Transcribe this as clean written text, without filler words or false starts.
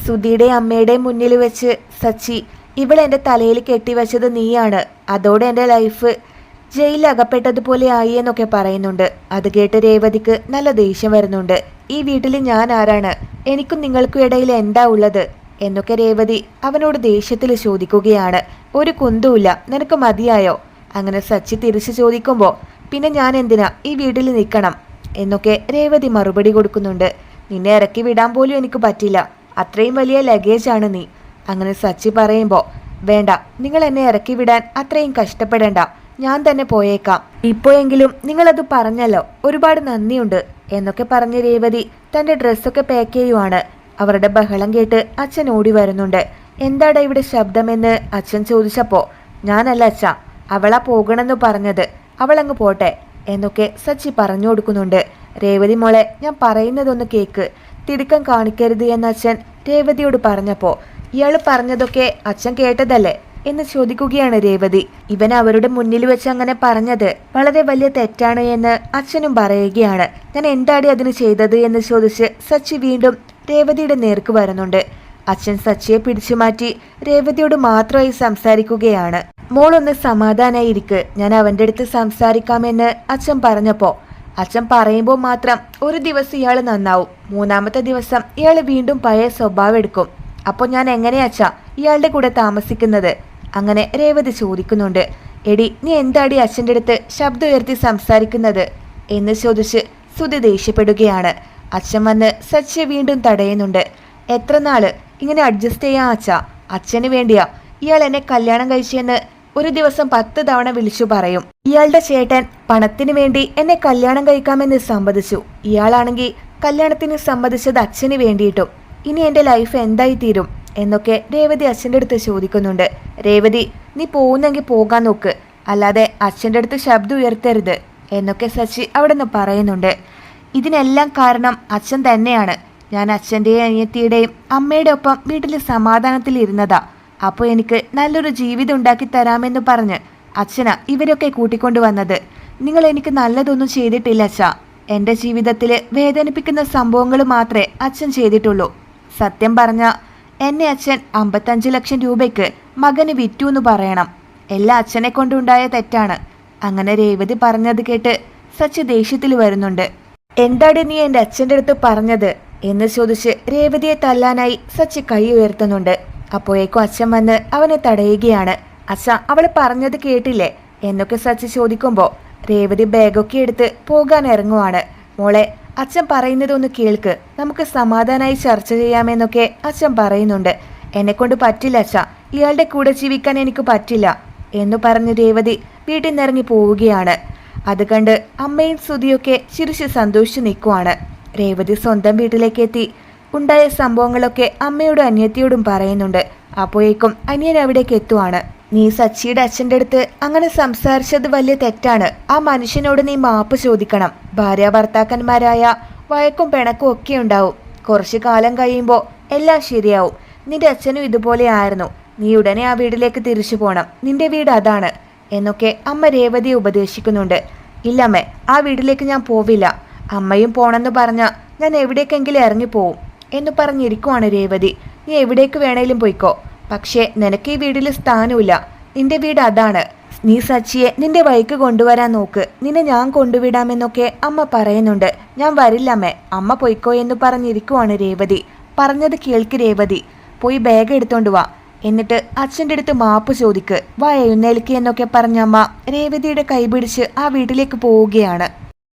സുധിയുടെ അമ്മയുടെ മുന്നിൽ വെച്ച് സച്ചി ഇവളെൻ്റെ തലയിൽ കെട്ടിവെച്ചത് നീയാണ്, അതോടെ എൻ്റെ ലൈഫ് ജയിലിൽ അകപ്പെട്ടതുപോലെ ആയി എന്നൊക്കെ പറയുന്നുണ്ട്. അത് കേട്ട് രേവതിക്ക് നല്ല ദേഷ്യം വരുന്നുണ്ട്. ഈ വീട്ടിൽ ഞാൻ ആരാണ്, എനിക്കും നിങ്ങൾക്കും ഇടയിൽ എന്താ ഉള്ളത് എന്നൊക്കെ രേവതി അവനോട് ദേഷ്യത്തിൽ ചോദിക്കുകയാണ്. ഒരു കുന്തുമില്ല, നിനക്ക് മതിയായോ? അങ്ങനെ സച്ചി തിരിച്ചു ചോദിക്കുമ്പോൾ പിന്നെ ഞാൻ എന്തിനാ ഈ വീട്ടിൽ നിൽക്കണം എന്നൊക്കെ രേവതി മറുപടി കൊടുക്കുന്നുണ്ട്. നിന്നെ ഇറക്കി വിടാൻ പോലും എനിക്ക് പറ്റില്ല, അത്രയും വലിയ ലഗേജാണ് നീ. അങ്ങനെ സച്ചി പറയുമ്പോൾ വേണ്ട, നിങ്ങൾ എന്നെ ഇറക്കി വിടാൻ അത്രയും കഷ്ടപ്പെടേണ്ട, ഞാൻ തന്നെ പോയേക്കാം. ഇപ്പോഴെങ്കിലും നിങ്ങളത് പറഞ്ഞല്ലോ, ഒരുപാട് നന്ദിയുണ്ട് എന്നൊക്കെ പറഞ്ഞ് രേവതി തൻ്റെ ഡ്രസ്സൊക്കെ പാക്ക് ചെയ്യുവാണ്. അവരുടെ ബഹളം കേട്ട് അച്ഛൻ ഓടി വരുന്നുണ്ട്. എന്താടാ ഇവിടെ ശബ്ദമെന്ന് അച്ഛൻ ചോദിച്ചപ്പോൾ ഞാനല്ല അച്ഛ, അവളാ പോകണമെന്ന് പറഞ്ഞത്, അവളങ്ങ് പോട്ടെ എന്നൊക്കെ സച്ചി പറഞ്ഞു കൊടുക്കുന്നുണ്ട്. രേവതി മോളെ, ഞാൻ പറയുന്നതൊന്ന് കേക്ക്, തിടുക്കം കാണിക്കരുത് എന്ന് അച്ഛൻ രേവതിയോട് പറഞ്ഞപ്പോൾ ഇയാൾ പറഞ്ഞതൊക്കെ അച്ഛൻ കേട്ടതല്ലേ എന്ന് ചോദിക്കുകയാണ് രേവതി. ഇവൻ അവരുടെ മുന്നിൽ വെച്ച് അങ്ങനെ പറഞ്ഞത് വളരെ വലിയ തെറ്റാണ് എന്ന് അച്ഛനും പറയുകയാണ്. ഞാൻ എന്താടി അതിന് ചെയ്തത് എന്ന് ചോദിച്ച് സച്ചി വീണ്ടും രേവതിയുടെ നേർക്ക് വരുന്നുണ്ട്. അച്ഛൻ സച്ചിയെ പിടിച്ചു മാറ്റി രേവതിയോട് മാത്രമായി സംസാരിക്കുകയാണ്. മോളൊന്ന് സമാധാനായിരിക്ക്, ഞാൻ അവൻ്റെ അടുത്ത് സംസാരിക്കാമെന്ന് അച്ഛൻ പറഞ്ഞപ്പോൾ അച്ഛൻ പറയുമ്പോൾ മാത്രം ഒരു ദിവസം ഇയാൾ നന്നാവും, മൂന്നാമത്തെ ദിവസം ഇയാൾ വീണ്ടും പഴയ സ്വഭാവം എടുക്കും. അപ്പോൾ ഞാൻ എങ്ങനെയാ അച്ഛാ ഇയാളുടെ കൂടെ താമസിക്കുന്നത്? അങ്ങനെ രേവതി ചോദിക്കുന്നുണ്ട്. എടി, നീ എന്താടി അച്ഛൻ്റെ അടുത്ത് ശബ്ദം ഉയർത്തി സംസാരിക്കുന്നത് എന്ന് ചോദിച്ച് സുധി ദേഷ്യപ്പെടുകയാണ്. അച്ഛൻ വന്ന് സച്ചിയെ വീണ്ടും തടയുന്നുണ്ട്. എത്ര നാള് ഇങ്ങനെ അഡ്ജസ്റ്റ് ചെയ്യാൻ അച്ഛാ? അച്ഛന് വേണ്ടിയാ ഇയാൾ എന്നെ കല്യാണം കഴിച്ചെന്ന് ഒരു ദിവസം 10 തവണ വിളിച്ചു പറയും. ഇയാളുടെ ചേട്ടൻ പണത്തിന് വേണ്ടി എന്നെ കല്യാണം കഴിക്കാമെന്ന് സമ്മതിച്ചു. ഇയാളാണെങ്കിൽ കല്യാണത്തിന് സമ്മതിച്ചത് അച്ഛന് വേണ്ടിയിട്ടും. ഇനി എൻ്റെ ലൈഫ് എന്തായി തീരും എന്നൊക്കെ രേവതി അച്ഛൻ്റെ അടുത്ത് ചോദിക്കുന്നുണ്ട്. രേവതി, നീ പോകുന്നെങ്കിൽ പോകാൻ നോക്ക്, അല്ലാതെ അച്ഛൻ്റെ അടുത്ത് ശബ്ദം ഉയർത്തരുത് എന്നൊക്കെ സച്ചി അവിടെ നിന്ന് പറയുന്നുണ്ട്. ഇതിനെല്ലാം കാരണം അച്ഛൻ തന്നെയാണ്. ഞാൻ അച്ഛൻ്റെയും അനിയത്തിയുടെയും അമ്മയുടെ ഒപ്പം വീട്ടിൽ സമാധാനത്തിൽ ഇരുന്നതാ. അപ്പോൾ എനിക്ക് നല്ലൊരു ജീവിതം ഉണ്ടാക്കി തരാമെന്ന് പറഞ്ഞ് അച്ഛനാ ഇവരൊക്കെ കൂട്ടിക്കൊണ്ടു വന്നത്. നിങ്ങൾ എനിക്ക് നല്ലതൊന്നും ചെയ്തിട്ടില്ല അച്ഛാ. എൻ്റെ ജീവിതത്തിൽ വേദനിപ്പിക്കുന്ന സംഭവങ്ങൾ മാത്രമേ അച്ഛൻ ചെയ്തിട്ടുള്ളൂ. സത്യം പറഞ്ഞ എന്നെ അച്ഛൻ 55 ലക്ഷം രൂപയ്ക്ക് മകന് വിറ്റു എന്ന് പറയണം. എല്ലാം അച്ഛനെ കൊണ്ടുണ്ടായ തെറ്റാണ്. അങ്ങനെ രേവതി പറഞ്ഞത് കേട്ട് സച്ചി ദേഷ്യത്തിൽ വരുന്നുണ്ട്. എന്താടി നീ എൻ്റെ അച്ഛൻ്റെ അടുത്ത് പറഞ്ഞത് എന്ന് ചോദിച്ച് രേവതിയെ തല്ലാനായി സച്ചി കൈ ഉയർത്തുന്നുണ്ട്. അപ്പോഴേക്കും അച്ഛൻ വന്ന് അവനെ തടയുകയാണ്. അച്ഛ, അവൾ പറഞ്ഞത് കേട്ടില്ലേ എന്നൊക്കെ സച്ചി ചോദിക്കുമ്പോൾ രേവതി ബാഗൊക്കെ എടുത്ത് പോകാൻ ഇറങ്ങുവാണ്. മോളെ, അച്ഛൻ പറയുന്നതൊന്ന് കേൾക്ക്, നമുക്ക് സമാധാനമായി ചർച്ച ചെയ്യാമെന്നൊക്കെ അച്ഛൻ പറയുന്നുണ്ട്. എന്നെക്കൊണ്ട് പറ്റില്ല അച്ഛ, ഇയാളുടെ കൂടെ ജീവിക്കാൻ എനിക്ക് പറ്റില്ല എന്ന് പറഞ്ഞ് രേവതി വീട്ടിൽ നിന്നിറങ്ങി പോവുകയാണ്. അത് കണ്ട് അമ്മയും സുധിയൊക്കെ ചിരിച്ച് സന്തോഷിച്ച് നിൽക്കുവാണ്. രേവതി സ്വന്തം വീട്ടിലേക്ക് എത്തി ഉണ്ടായ സംഭവങ്ങളൊക്കെ അമ്മയോടും അനിയത്തിയോടും പറയുന്നുണ്ട്. അപ്പോഴേക്കും അനിയൻ അവിടേക്ക് എത്തുവാണ്. നീ സച്ചിയുടെ അച്ഛൻ്റെ അടുത്ത് അങ്ങനെ സംസാരിച്ചത് വലിയ തെറ്റാണ്. ആ മനുഷ്യനോട് നീ മാപ്പ് ചോദിക്കണം. ഭാര്യ ഭർത്താക്കന്മാരായ വഴക്കും പിണക്കും ഒക്കെ ഉണ്ടാവും. കുറച്ചു കാലം കഴിയുമ്പോൾ എല്ലാം ശരിയാവും. നിന്റെ അച്ഛനും ഇതുപോലെ ആയിരുന്നു. നീ ഉടനെ ആ വീട്ടിലേക്ക് തിരിച്ചു പോകണം. നിന്റെ വീട് അതാണ് എന്നൊക്കെ അമ്മ രേവതിയെ ഉപദേശിക്കുന്നുണ്ട്. ഇല്ലമ്മേ, ആ വീട്ടിലേക്ക് ഞാൻ പോവില്ല. അമ്മയും പോണെന്ന് പറഞ്ഞാൽ ഞാൻ എവിടേക്കെങ്കിലും ഇറങ്ങിപ്പോവും എന്ന് പറഞ്ഞിരിക്കുവാണ് രേവതി. നീ എവിടേക്ക് വേണേലും പോയിക്കോ, പക്ഷേ നിനക്ക് ഈ വീട്ടിൽ സ്ഥാനമില്ല. നിന്റെ വീട് അതാണ്. നീ സച്ചിയെ നിന്റെ വഴിക്ക് കൊണ്ടുവരാൻ നോക്ക്, നിന്നെ ഞാൻ കൊണ്ടുവിടാമെന്നൊക്കെ അമ്മ പറയുന്നുണ്ട്. ഞാൻ വരില്ലമ്മേ, അമ്മ പൊയ്ക്കോ എന്ന് പറഞ്ഞിരിക്കുവാണ് രേവതി. പറഞ്ഞത് കേൾക്ക് രേവതി, പോയി ബാഗ് എടുത്തോണ്ട് വാ, എന്നിട്ട് അച്ഛൻ്റെ അടുത്ത് മാപ്പ് ചോദിക്ക്, വാ എഴുന്നേൽക്ക് എന്നൊക്കെ പറഞ്ഞ അമ്മ രേവതിയുടെ കൈപിടിച്ച് ആ വീട്ടിലേക്ക് പോവുകയാണ്.